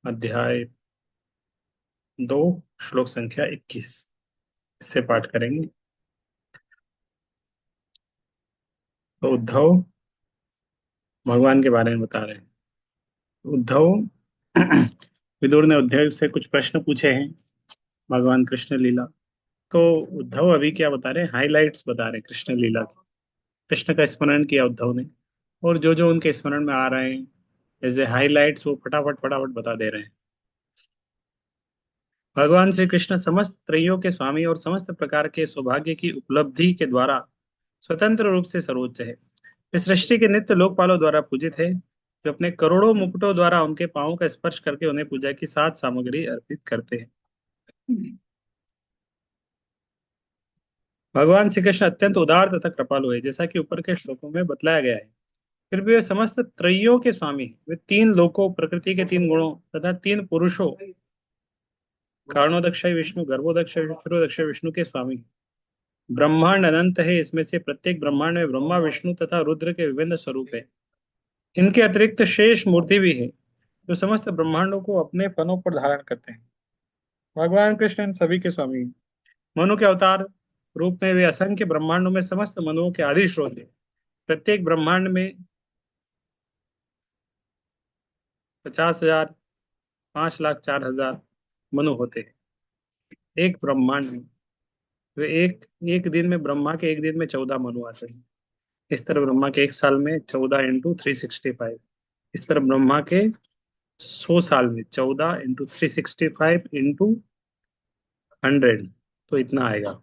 अध्याय 2, श्लोक संख्या 21 से पाठ करेंगे। तो उद्धव भगवान के बारे में बता रहे हैं। उद्धव विदुर ने उद्धव से कुछ प्रश्न पूछे हैं भगवान कृष्ण लीला। तो उद्धव अभी क्या बता रहे हैं, हाइलाइट्स बता रहे हैं कृष्ण लीला की। कृष्ण का स्मरण किया उद्धव ने, और जो जो उनके स्मरण में आ रहे हैं एज ए हाइलाइट्स वो फटाफट फटाफट बता दे रहे हैं। भगवान श्री कृष्ण समस्त त्रयों के स्वामी और समस्त प्रकार के सौभाग्य की उपलब्धि के द्वारा स्वतंत्र रूप से सर्वोच्च है। इस सृष्टि के नित्य लोकपालों द्वारा पूजित है, जो अपने करोड़ों मुकुटों द्वारा उनके पांवों का स्पर्श करके उन्हें पूजा की सात सामग्री अर्पित करते हैं। भगवान श्री कृष्ण अत्यंत उदार तथा कृपालु है, जैसा कि ऊपर के श्लोकों में बतलाया गया है। फिर भी वे समस्त त्रयियों के स्वामी हैं। वे तीन लोकों, प्रकृति के तीन गुणों तथा तीन पुरुषों, कारणोदक्ष विष्णु, गर्भोदक्ष क्षीरोदक्ष विष्णु के स्वामी हैं। ब्रह्मांड अनंत है, इसमें से प्रत्येक ब्रह्मांड में ब्रह्मा, विष्णु तथा रुद्र के विभिन्न स्वरूप है। इनके अतिरिक्त शेष मूर्ति भी है, जो समस्त ब्रह्मांडों को अपने फनों पर धारण करते हैं। भगवान कृष्ण इन सभी के स्वामी हैं। मनु के अवतार रूप में वे असंख्य ब्रह्मांडों में समस्त मनुओं के आदि स्रोत हैं। प्रत्येक ब्रह्मांड में 50,000, 5,04,000 मनु होते हैं। एक ब्रह्मांड में वे एक एक दिन में, ब्रह्मा के एक दिन में 14 मनु आते हैं। इस तरह ब्रह्मा के एक साल में 14 × 365। इस तरह ब्रह्मा के 100 साल में 14 × 365 × 100, तो इतना आएगा।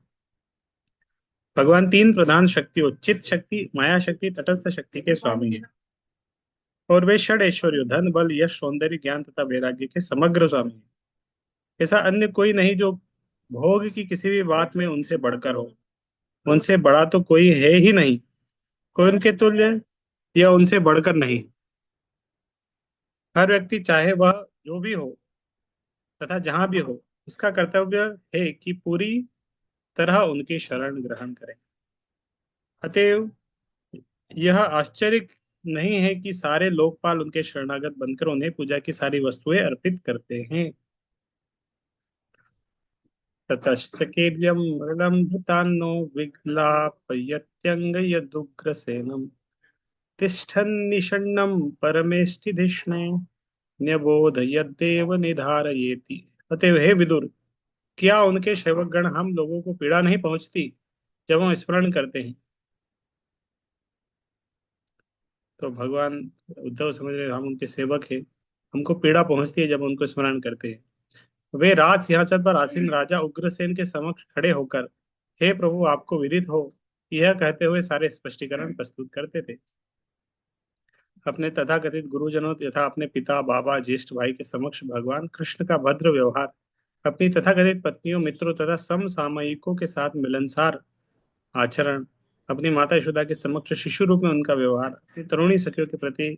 भगवान तीन प्रधान शक्तियों, चित्त शक्ति, माया शक्ति, तटस्थ शक्ति के स्वामी हैं। और वे षड ऐश्वर्य, धन, बल, यश, सौंदर्य, ज्ञान तथा वैराग्य के समग्र स्वामी हैं। ऐसा अन्य कोई नहीं जो भोग की किसी भी बात में उनसे बढ़कर हो। उनसे बड़ा तो कोई है ही नहीं, कोई उनके तुल्य या उनसे बढ़कर नहीं। हर व्यक्ति चाहे वह जो भी हो तथा जहां भी हो, उसका कर्तव्य है कि पूरी तरह उनकी शरण ग्रहण करें। अतएव यह आश्चर्य नहीं है कि सारे लोकपाल उनके शरणागत बनकर उन्हें पूजा की सारी वस्तुएं अर्पित करते हैं। ततश्चकेर्यं मृडं भृतान्नो विग्लापयत्यङ्गयदुग्रसेनम् तिष्ठन्निषण्णं परमेष्ठिधिष्णे न्यबोधयद्देव निधारयेति। अतएव हे विदुर, क्या उनके सेवकगण हम लोगों को पीड़ा नहीं पहुंचती जब हम स्मरण करते हैं? तो भगवान उद्धव समझ रहे हम उनके सेवक हैं, हमको पीड़ा पहुंचती है जब उनको स्मरण करते हैं। वे राज सिंहासन पर आसीन राजा उग्रसेन के समक्ष खड़े होकर, हे प्रभु आपको विदित हो, यह कहते हुए सारे स्पष्टीकरण प्रस्तुत करते थे। अपने तथाकथित गुरुजनों तथा अपने पिता, बाबा, ज्येष्ठ भाई के समक्ष भगवान कृष्ण का भद्र व्यवहार, अपनी तथाकथित पत्नियों, मित्रों तथा समसामयिकों के साथ मिलनसार आचरण, अपनी माता यशोदा के समक्ष शिशु रूप में उनका व्यवहार, अपनी तरुणी सखियों के प्रति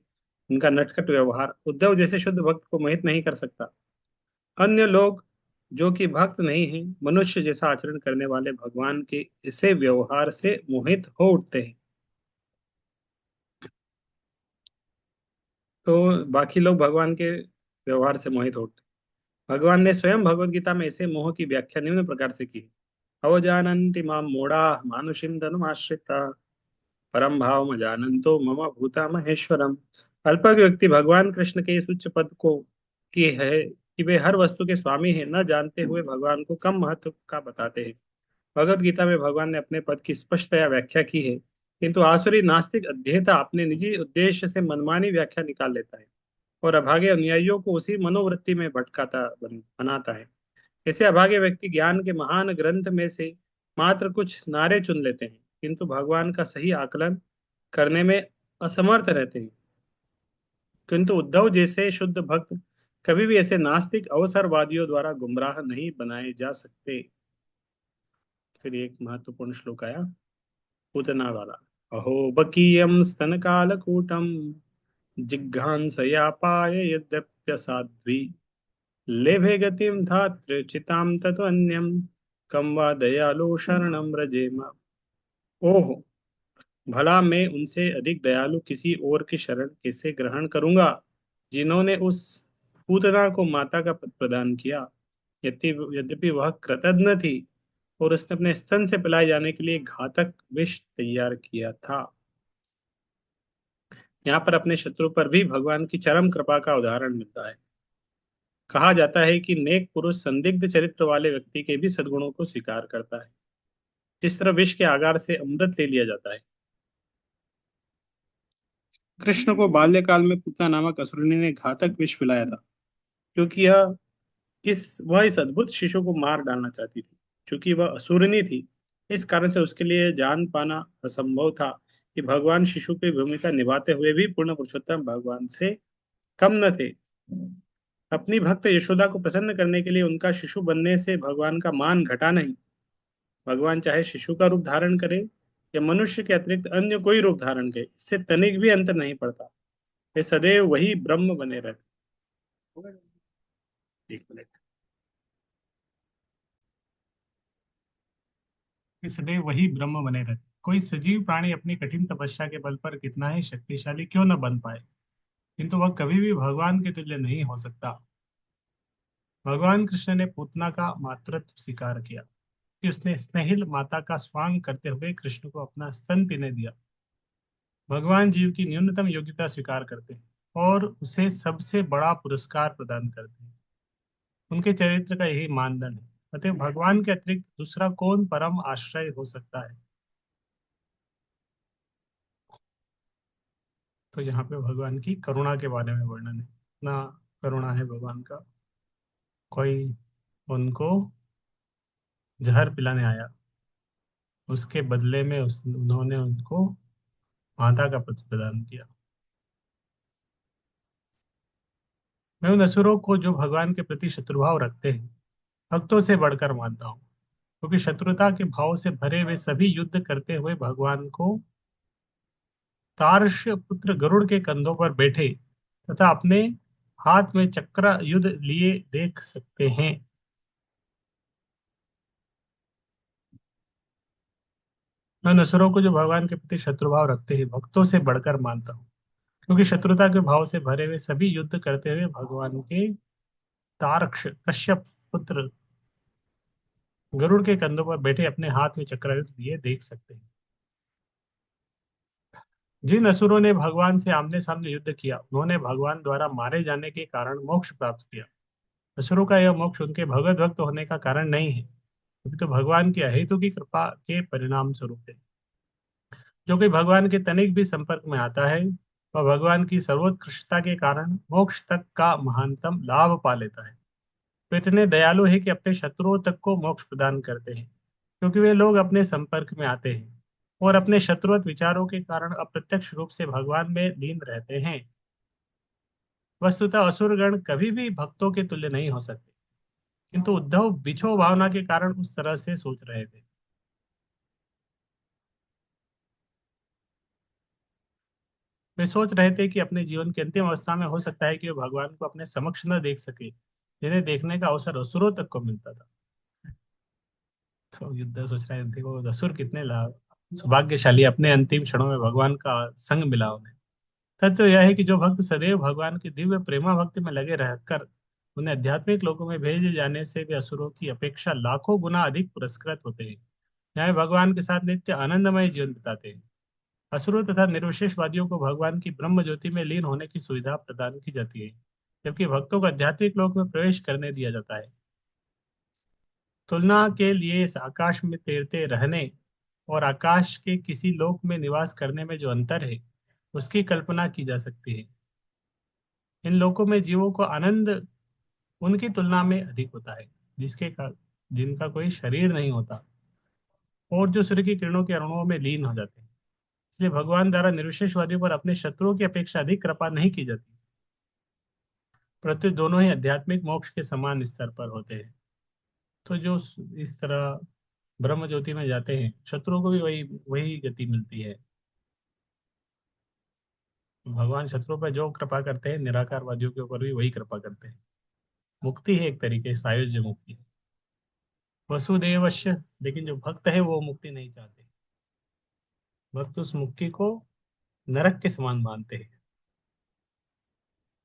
उनका नटखट व्यवहार उद्धव जैसे शुद्ध भक्त को मोहित नहीं कर सकता। अन्य लोग जो कि भक्त नहीं हैं, मनुष्य जैसा आचरण करने वाले भगवान के इसे व्यवहार से मोहित हो उठते हैं। तो बाकी लोग भगवान के व्यवहार से मोहित होते हैं। भगवान ने स्वयं भगवत गीता में इसे मोह की व्याख्या निम्न प्रकार से की। अवजानन्ति मां मूढ़ा मानुषीं तनुमाश्रिता परम भाव जानन्तो मम भूता महेश्वरम। अल्पज्ञ व्यक्ति भगवान कृष्ण के इस उच्च पद को की है कि वे हर वस्तु के स्वामी हैं, न जानते हुए भगवान को कम महत्व का बताते हैं। भगवत गीता में भगवान ने अपने पद की स्पष्टतया व्याख्या की है, किंतु आसुरी नास्तिक अध्येता अपने निजी उद्देश्य से मनमानी व्याख्या निकाल लेता है और अभागे अनुयायियों को उसी मनोवृत्ति में बनाता है। ऐसे अभागे व्यक्ति ज्ञान के महान ग्रंथ में से मात्र कुछ नारे चुन लेते हैं, किंतु भगवान का सही आकलन करने में असमर्थ रहते हैं। किंतु उद्धव जैसे शुद्ध भक्त कभी भी ऐसे नास्तिक अवसरवादियों द्वारा गुमराह नहीं बनाए जा सकते। फिर एक महत्वपूर्ण श्लोक आया, पूतना वाला। अहो बकीयम स्तन कालकूटम जिघ्रांसया पाय यद्यप्यसाध्वी लेभे गतिम धात्र चिताम तत्वन्यम कम वा दयालु शरणम रजेम। ओह, भला मैं उनसे अधिक दयालु किसी और की शरण कैसे ग्रहण करूंगा, जिन्होंने उस पूतना को माता का पद प्रदान किया। यद्यपि वह कृतघ्न थी और उसने अपने स्तन से पिलाए जाने के लिए घातक विष तैयार किया था। यहाँ पर अपने शत्रु पर भी भगवान की चरम कृपा का उदाहरण मिलता है। कहा जाता है कि नेक पुरुष संदिग्ध चरित्र वाले व्यक्ति के भी सद्गुणों को स्वीकार करता है, जिस तरह विष के आगार से अमृत ले लिया जाता है। कृष्ण को बाल्यकाल में पूतना नामक असुरनी ने घातक विष पिलाया था, क्योंकि वह इस अद्भुत शिशु को मार डालना चाहती थी। क्योंकि वह असुरनी थी, इस कारण से उसके लिए जान पाना असंभव था कि भगवान शिशु की भूमिका निभाते हुए भी पूर्ण पुरुषोत्तम भगवान से कम न थे। अपनी भक्त यशोदा को प्रसन्न करने के लिए उनका शिशु बनने से भगवान का मान घटा नहीं। भगवान चाहे शिशु का रूप धारण करे या मनुष्य के अतिरिक्त अन्य कोई रूप धारण करे, इससे तनिक भी अंतर नहीं पड़ता। वे सदैव वही ब्रह्म बने रहते। एक मिनट। वे सदैव वही ब्रह्म बने रहते। कोई सजीव प्राणी अपनी कठिन तपस्या के बल पर कितना ही शक्तिशाली क्यों न बन पाए, किंतु वह कभी भी भगवान के तुल्य नहीं हो सकता। भगवान कृष्ण ने पूतना का मातृत्व स्वीकार किया कि उसने स्नेहिल माता का स्वांग करते हुए कृष्ण को अपना स्तन पीने दिया। भगवान जीव की न्यूनतम योग्यता स्वीकार करते हैं और उसे सबसे बड़ा पुरस्कार प्रदान करते हैं। उनके चरित्र का यही मानदंड है। अतः भगवान के अतिरिक्त दूसरा कौन परम आश्रय हो सकता है। तो यहाँ पे भगवान की करुणा के बारे में वर्णन है। इतना करुणा है भगवान का। कोई उनको जहर पिलाने आया, उसके बदले में उन्होंने उनको माता का पद प्रदान किया। मैं उन असुरों को जो भगवान के प्रति शत्रुभाव रखते हैं भक्तों से बढ़कर मानता हूँ, क्योंकि शत्रुता के भाव से भरे वे सभी युद्ध करते हुए भगवान को तार्क्ष पुत्र गरुड़ के कंधों पर बैठे तथा अपने हाथ में चक्र युद्ध लिए देख सकते हैं। मैं उन असुरों को जो भगवान के प्रति शत्रुभाव रखते हैं भक्तों से बढ़कर मानता हूँ, क्योंकि शत्रुता के भाव से भरे हुए सभी युद्ध करते हुए भगवान के तारक्ष कश्यप पुत्र गरुड़ के कंधों पर बैठे अपने हाथ में चक्रयुद्ध लिए देख सकते हैं। जिन असुरों ने भगवान से आमने सामने युद्ध किया उन्होंने भगवान द्वारा मारे जाने के कारण मोक्ष प्राप्त किया। असुरों का यह मोक्ष उनके भगवत भक्त होने का कारण नहीं है, अभी तो भगवान की अहेतु की कृपा के परिणाम स्वरूप है। जो कोई भगवान के तनिक भी संपर्क में आता है वह भगवान की सर्वोत्कृष्टता के कारण मोक्ष तक का महानतम लाभ पा लेता है। वे इतने दयालु है कि अपने शत्रुओं तक को मोक्ष प्रदान करते हैं, क्योंकि वे लोग अपने संपर्क में आते हैं और अपने शत्रुवत विचारों के कारण अप्रत्यक्ष रूप से भगवान में लीन रहते हैं। वस्तुतः असुरगण कभी भी भक्तों के तुल्य नहीं हो सकते, किंतु उद्धव बिछो भावना के कारण उस तरह से सोच रहे थे। वे सोच रहे थे कि अपने जीवन की अंतिम अवस्था में हो सकता है कि वे भगवान को अपने समक्ष न देख सके, जिन्हें देखने का अवसर असुरों तक को मिलता था। तो युद्ध सोच रहे थे वो असुर कितने लाभ सौभाग्यशाली, अपने अंतिम क्षणों में भगवान का संग मिला उन्हें। तथ्य तो यह है कि जो भक्त सदैव भगवान की दिव्य प्रेमा भक्ति में लगे रहकर उन्हें आध्यात्मिक लोकों में भेजे जाने से वे असुरों की अपेक्षा लाखों गुना अधिक पुरस्कृत होते हैं। यहाँ वे भगवान के साथ नित्य आनंदमय जीवन बिताते हैं। असुरों तथा निर्विशेषवादियों को भगवान की ब्रह्म ज्योति में लीन होने की सुविधा प्रदान की जाती है, जबकि भक्तों को आध्यात्मिक लोक में प्रवेश करने दिया जाता है। तुलना के लिए इस आकाश में तैरते रहने और आकाश के किसी लोक में निवास करने में जो अंतर है उसकी कल्पना की जा सकती है। इन लोकों में जीवों को आनंद उनकी तुलना में अधिक होता है, जिनका कोई शरीर नहीं होता और जो सूर्य की किरणों के अणुओं में लीन हो जाते हैं। इसलिए भगवान द्वारा निर्विशेषवादियों पर अपने शत्रुओं की अपेक्षा अधिक कृपा नहीं की जाती, परंतु दोनों ही आध्यात्मिक मोक्ष के समान स्तर पर होते हैं। तो जो इस तरह ब्रह्म ज्योति में जाते हैं शत्रुओं को भी वही वही गति मिलती है। भगवान शत्रुओं पर जो कृपा करते हैं निराकारवादियों के ऊपर भी वही कृपा करते हैं। मुक्ति है एक तरीके से, सायुज्य मुक्ति है वसुदेवश्य। लेकिन जो भक्त है वो मुक्ति नहीं चाहते। भक्त उस मुक्ति को नरक के समान मानते हैं।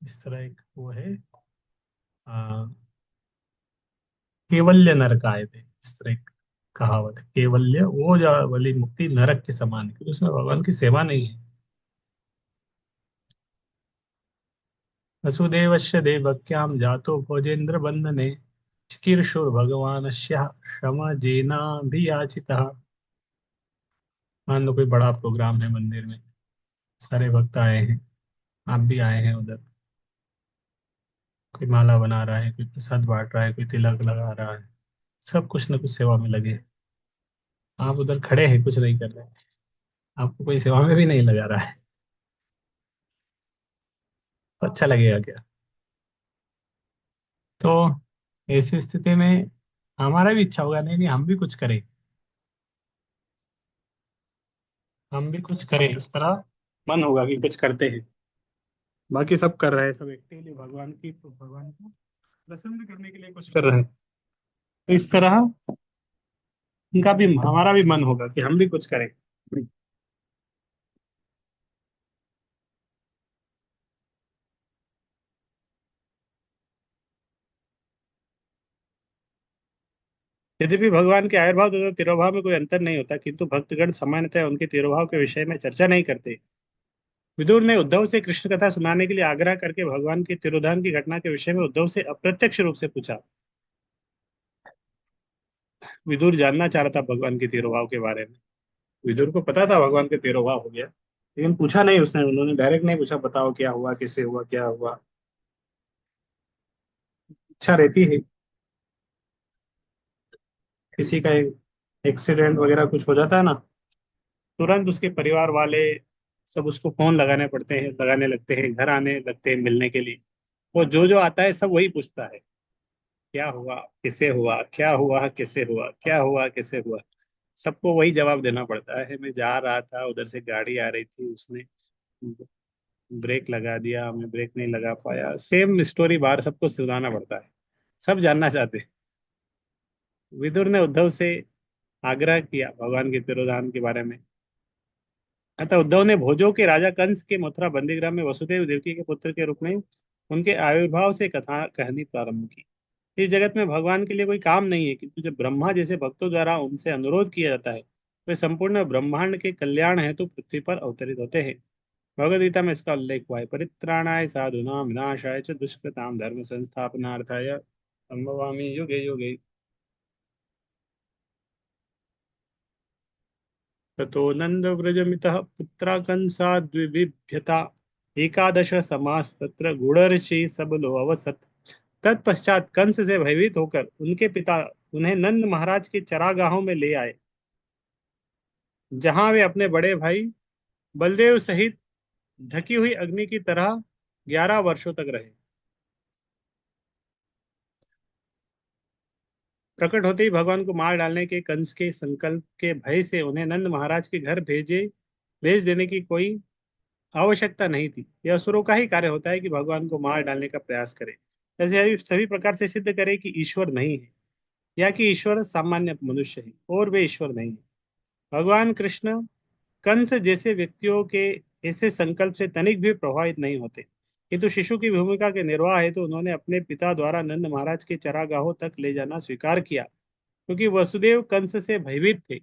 इस तरह एक वो है। आ, केवल्य नरक आए थे, इस तरह एक कहावत है। केवल्य वो वाली मुक्ति नरक के समान है, क्योंकि उसमें भगवान की सेवा नहीं है। वसुदेवस्य देवक्यां जातो भोजेन्द्र बंधने चिकीर्षुर भगवानस्य क्षमजेनाभियाचितः। मान लो कोई बड़ा प्रोग्राम है मंदिर में, सारे भक्त आए हैं, आप भी आए हैं उधर। कोई माला बना रहा है, कोई प्रसाद बांट रहा है, कोई तिलक लगा रहा है, सब कुछ ना कुछ सेवा में लगे हैं। आप उधर खड़े हैं, कुछ नहीं कर रहे हैं, आपको कोई सेवा में भी नहीं लगा रहा है, तो अच्छा लगेगा क्या? तो ऐसी स्थिति में हमारा भी इच्छा होगा, नहीं नहीं हम भी कुछ करें, हम भी कुछ करें, इस तरह मन होगा कि कुछ करते हैं। बाकी सब कर रहे हैं, सब एक्टिवली भगवान की, तो भगवान को प्रसन्न करने के लिए कुछ कर रहे हैं, तो इस तरह उनका भी, हमारा भी मन होगा कि हम भी कुछ करें। यद्यपि भगवान के आविर्भाव तथा तिरोभाव में कोई अंतर नहीं होता, किंतु भक्तगण सामान्यतः उनके तिरोभाव के विषय में चर्चा नहीं करते। विदुर ने उद्धव से कृष्ण कथा सुनाने के लिए आग्रह करके भगवान के तिरोधान की घटना के विषय में उद्धव से अप्रत्यक्ष रूप से पूछा। विदुर जानना चाह रहा था भगवान के तिरोभाव के बारे में। विदुर को पता था भगवान के तिरोभाव हो गया, लेकिन पूछा नहीं उसने, उन्होंने डायरेक्ट नहीं पूछा बताओ क्या हुआ, किससे हुआ, क्या हुआ। इच्छा रहती है, किसी का एक्सीडेंट वगैरह कुछ हो जाता है ना, तुरंत उसके परिवार वाले सब उसको फोन लगाने पड़ते हैं, लगाने लगते हैं, घर आने लगते हैं मिलने के लिए। वो जो जो आता है सब वही पूछता है, क्या हुआ, किसे हुआ, क्या हुआ, किसे हुआ, क्या हुआ, किसे हुआ। सबको वही जवाब देना पड़ता है, मैं जा रहा था उधर से गाड़ी आ रही थी, उसने ब्रेक लगा दिया, मैं ब्रेक नहीं लगा पाया, सेम स्टोरी बार सबको सुनाना पड़ता है। सब जानना चाहते हैं। विदुर ने उद्धव से आग्रह किया भगवान के तिरोधान के बारे में। अतः उद्धव ने भोजों के राजा कंस के मथुरा बंदीगृह में वसुदेव देवकी के पुत्र के रूप में उनके आविर्भाव से कथा कहनी प्रारंभ की। इस जगत में भगवान के लिए कोई काम नहीं है, किंतु जब ब्रह्मा जैसे भक्तों द्वारा उनसे अनुरोध किया जाता है, वे संपूर्ण ब्रह्मांड के कल्याण हेतु पृथ्वी पर अवतरित होते हैं। भगवद गीता में इसका उल्लेख हुआ है, परित्राणाय साधूनां विनाशाय च दुष्कृतां धर्म संस्थापनार्थाय संभवामि युगे युगे। ततो नन्दव्रजमितः पुत्रा कंसा द्विबिभ्यता एकादश समास तत्र गूढ़र्षि सबलो अवसत। तत्पश्चात कंस से भयभीत होकर उनके पिता उन्हें नंद महाराज के चरागाहों में ले आए, जहां वे अपने बड़े भाई बलदेव सहित ढकी हुई अग्नि की तरह 11 वर्षों तक रहे। प्रकट होते ही भगवान को मार डालने के कंस के संकल्प के भय से उन्हें नंद महाराज के घर भेज देने की कोई आवश्यकता नहीं थी। यह असुरों का ही कार्य होता है कि भगवान को मार डालने का प्रयास करे, जैसे सभी प्रकार से सिद्ध करे कि ईश्वर नहीं है, या कि ईश्वर सामान्य मनुष्य है और वे ईश्वर नहीं है। भगवान कृष्ण कंस जैसे व्यक्तियों के ऐसे संकल्प से तनिक भी प्रभावित नहीं होते, किंतु शिशु की भूमिका के निर्वाह हेतु तो उन्होंने अपने पिता द्वारा नंद महाराज के चरागाहों तक ले जाना स्वीकार किया, क्योंकि वसुदेव कंस से भयभीत थे।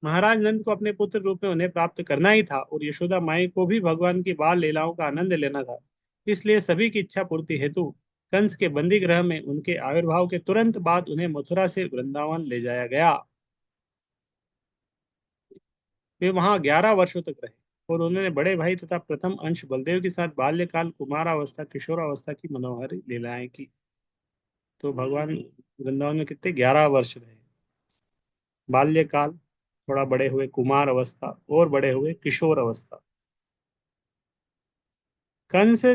महाराज नंद को अपने पुत्र रूप में उन्हें प्राप्त करना ही था, और यशोदा माई को भी भगवान की बाल लीलाओं का आनंद लेना था। इसलिए सभी की इच्छा पूर्ति हेतु कंस के बंदी गृह में उनके आविर्भाव के तुरंत बाद उन्हें मथुरा से वृंदावन ले जाया गया। वे वहां 11 वर्षों तक रहे, और उन्होंने बड़े भाई तथा प्रथम अंश बलदेव के साथ बाल्यकाल, कुमारावस्था, किशोरावस्था की मनोहर लीलाएं की। तो भगवान वृंदावन में कितने 11 वर्ष रहे। बाल्यकाल, थोड़ा बड़े हुए कुमार अवस्था, और बड़े हुए किशोर अवस्था। कंस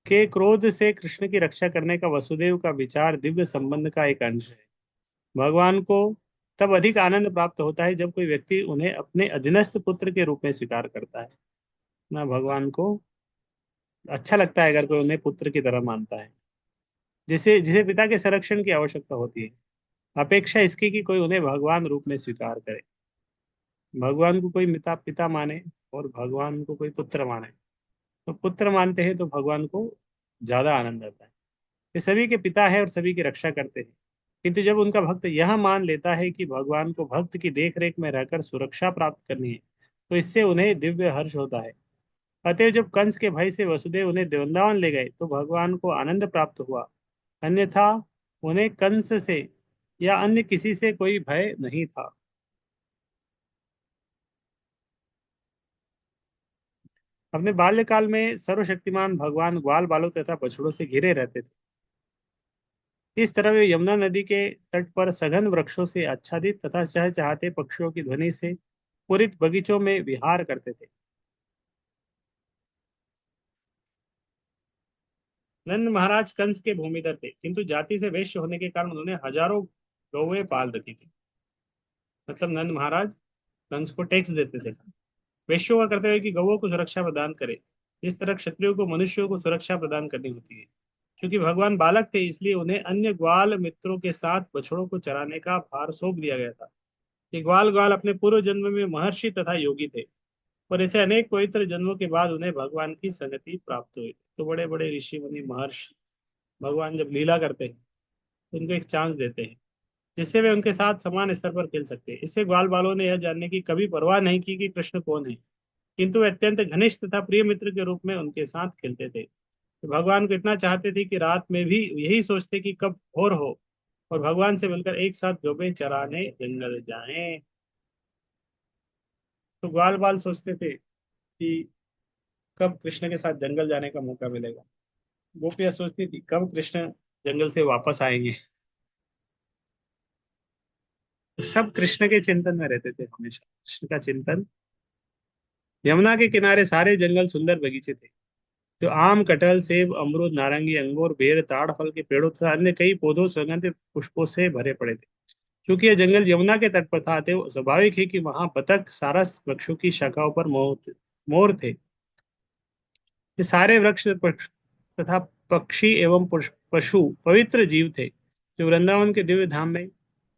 के क्रोध से कृष्ण की रक्षा करने का वसुदेव का विचार दिव्य संबंध का एक अंश है। भगवान को तब अधिक आनंद प्राप्त होता है जब कोई व्यक्ति उन्हें अपने अधीनस्थ पुत्र के रूप में स्वीकार करता है। ना भगवान को अच्छा लगता है अगर कोई उन्हें पुत्र की तरह मानता है, जिसे जिसे पिता के संरक्षण की आवश्यकता होती है, अपेक्षा इसकी कि कोई उन्हें भगवान रूप में स्वीकार करे। भगवान को कोई पिता पिता माने और भगवान को कोई पुत्र माने, तो पुत्र मानते हैं तो भगवान को ज्यादा आनंद आता है। ये सभी के पिता है और सभी की रक्षा करते हैं। किंतु जब उनका भक्त यह मान लेता है कि भगवान को भक्त की देखरेख में रहकर सुरक्षा प्राप्त करनी है, तो इससे उन्हें दिव्य हर्ष होता है। अतएव जब कंस के भय से वसुदेव उन्हें वृंदावन ले गए तो भगवान को आनंद प्राप्त हुआ, अन्यथा उन्हें कंस से या अन्य किसी से कोई भय नहीं था। अपने बाल्यकाल में सर्वशक्तिमान भगवान ग्वाल बालों तथा बछड़ों से घिरे रहते थे। इस तरह वे यमुना नदी के तट पर सघन वृक्षों से आच्छादित तथा चहचहाते पक्षियों की ध्वनि से पूरित बगीचों में विहार करते थे। नंद महाराज कंस के भूमिधर थे, किंतु जाति से वैश्य होने के कारण उन्होंने हजारों गौवें पाल रखी थी। मतलब नंद महाराज कंस को टैक्स देते थे। वैश्यों का कर्तव्य है कि गौओं को सुरक्षा प्रदान करे। इस तरह क्षत्रियों को मनुष्यों को सुरक्षा प्रदान करनी होती है। क्योंकि भगवान बालक थे, इसलिए उन्हें अन्य ग्वाल मित्रों के साथ बछड़ों को चराने का भार सौंप दिया गया था। ये ग्वाल ग्वाल अपने पूर्व जन्म में महर्षि तथा योगी थे, और ऐसे अनेक पवित्र जन्मों के बाद उन्हें भगवान की संगति प्राप्त हुई। तो बड़े बड़े ऋषि मुनि महर्षि भगवान जब लीला करते हैं तो उनको एक चांस देते हैं, जिससे वे उनके साथ समान स्तर पर खेल सकते हैं। इससे ग्वाल बालों ने यह जानने की कभी परवाह नहीं की कि कृष्ण कौन है, किंतु वे अत्यंत घनिष्ठ तथा प्रिय मित्र के रूप में उनके साथ खेलते थे। तो भगवान को इतना चाहते थे कि रात में भी यही सोचते कि कब भोर हो और भगवान से मिलकर एक साथ गौवें चराने जंगल जाएं। तो ग्वाल बाल सोचते थे कि कब कृष्ण के साथ जंगल जाने का मौका मिलेगा। गोपियां सोचती थी कब कृष्ण जंगल से वापस आएंगे। तो सब कृष्ण के चिंतन में रहते थे, हमेशा कृष्ण का चिंतन। यमुना के किनारे सारे जंगल सुंदर बगीचे थे, जो आम, कटहल, सेब, अमरूद, नारंगी, अंगूर, बेर, ताड़ फल के पेड़ों तथा अन्य कई पौधों, सुगंधित पुष्पों से भरे पड़े थे। क्योंकि यह जंगल यमुना के तट पर था, तो स्वाभाविक है कि वहां बतख, सारस, वृक्षों की शाखाओं पर मोर थे। ये सारे वृक्ष तथा पक्षी एवं पशु पवित्र जीव थे, जो वृंदावन के दिव्य धाम में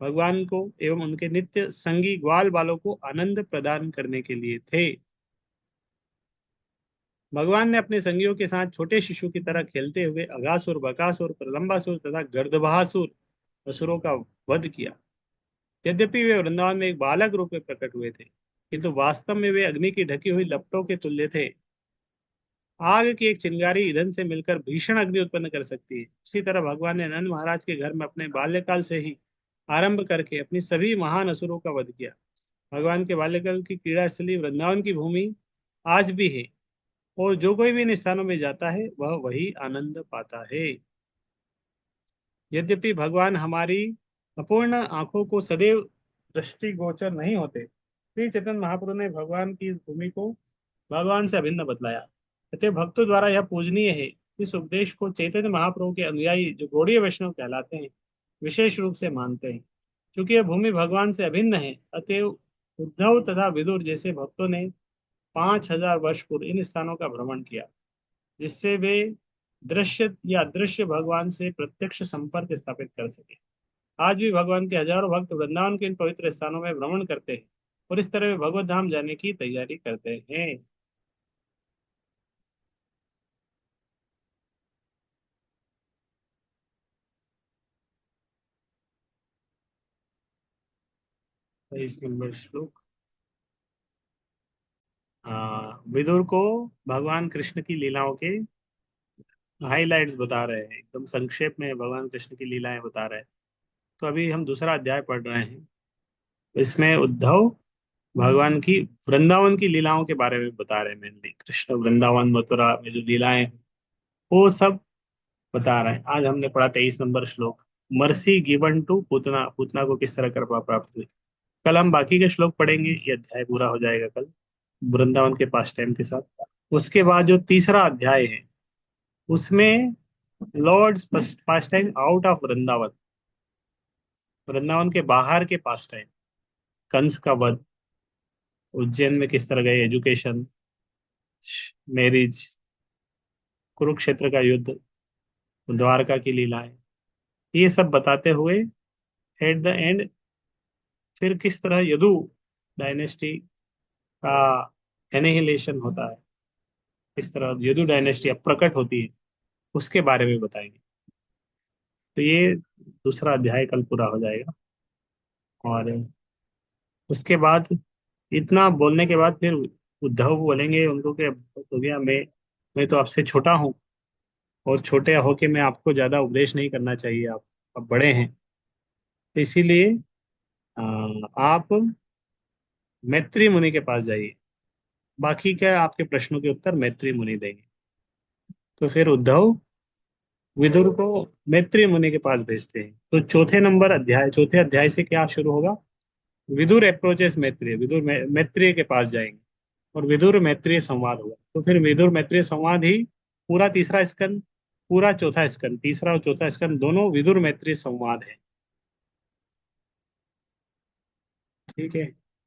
भगवान को एवं उनके नित्य संगी ग्वाल बालों को आनंद प्रदान करने के लिए थे। भगवान ने अपने संगियों के साथ छोटे शिशु की तरह खेलते हुए अघासुर, बकासुर, प्रलंबासुर तथा गर्दभहासुर असुरों का वध किया। यद्यपि वे वृंदावन में एक बालक रूप में प्रकट हुए थे, किंतु वास्तव में वे अग्नि की ढकी हुई लपटों के तुल्य थे। आग की एक चिंगारी ईंधन से मिलकर भीषण अग्नि उत्पन्न कर सकती है। उसी तरह भगवान ने नंद महाराज के घर में अपने बाल्यकाल से ही आरंभ करके अपनी सभी महान असुरों का वध किया। भगवान के बाल्यकाल की क्रीड़ा स्थली वृंदावन की भूमि आज भी है, और जो कोई भी इन स्थानों में जाता है वह वही आनंद पाता है। यद्यपि भगवान हमारी अपूर्ण आंखों को सदैव दृष्टिगोचर नहीं होते, श्री चैतन्य महाप्रभु ने भगवान की इस भूमि को भगवान से अभिन्न बतलाया। अतः भक्तों द्वारा यह पूजनीय है। इस उपदेश को चैतन्य महाप्रभु के अनुयायी, जो गौड़ीय वैष्णव कहलाते हैं, विशेष रूप से मानते हैं। क्योंकि यह भूमि भगवान से अभिन्न है, अतएव उद्धव तथा विदुर जैसे भक्तों ने 5,000 वर्ष पूर्व इन स्थानों का भ्रमण किया, जिससे वे दृश्य या अदृश्य भगवान से प्रत्यक्ष संपर्क स्थापित कर सके। आज भी भगवान के हजारों भक्त वृंदावन के इन पवित्र स्थानों में भ्रमण करते हैं, और इस तरह वे भगवत धाम जाने की तैयारी करते हैं। 23 नंबर श्लोक। विदुर को भगवान कृष्ण की लीलाओं के हाइलाइट्स बता रहे हैं, एकदम संक्षेप में भगवान कृष्ण की लीलाएं बता रहे हैं। तो अभी हम दूसरा अध्याय पढ़ रहे हैं। इसमें उद्धव भगवान की वृंदावन की लीलाओं के बारे में बता रहे हैं। मेनली कृष्ण वृंदावन मथुरा में जो लीलाएं हैं, वो सब बता रहे हैं। आज हमने पढ़ा 23 नंबर श्लोक, mercy given to Putana, Putana को किस तरह कृपा प्राप्त हुई। कल हम बाकी के श्लोक पढ़ेंगे, ये अध्याय पूरा हो जाएगा कल वृंदावन के पास टाइम के साथ। उसके बाद जो तीसरा अध्याय है, उसमें Lord's pastime out of Vrindavan, Vrindavan के बाहर के पास टाइम, कंस का वध, उज्जैन में किस तरह गए, एजुकेशन, मैरिज, कुरुक्षेत्र का युद्ध, द्वारका की लीलाएं, ये सब बताते हुए एट द एंड फिर किस तरह यदु डायनेस्टी का एनिहिलेशन होता है, किस तरह यदु डायनेस्टी अब प्रकट होती है, उसके बारे में बताएंगे। तो ये दूसरा अध्याय कल पूरा हो जाएगा। और उसके बाद इतना बोलने के बाद फिर उद्धव बोलेंगे उनको कि अब हो गया, मैं तो आपसे छोटा हूँ, और छोटे होके मैं आपको ज्यादा उपदेश नहीं करना चाहिए, आप अब बड़े हैं। तो इसीलिए अ, आप मैत्री मुनि के पास जाइए, बाकी क्या आपके प्रश्नों के उत्तर मैत्री मुनि देंगे। तो फिर उद्धव विदुर को मैत्री मुनि के पास भेजते हैं। तो चौथे अध्याय से क्या शुरू होगा? विदुर अप्रोचेस मैत्रेय, मैत्रेय के पास जाएंगे, और विदुर मैत्रेय संवाद होगा। तो फिर विदुर मैत्रेय संवाद ही पूरा तीसरा स्कंद, पूरा चौथा स्कंद, तीसरा और चौथा स्कंद दोनों विदुर मैत्रेय संवाद है। ठीक है।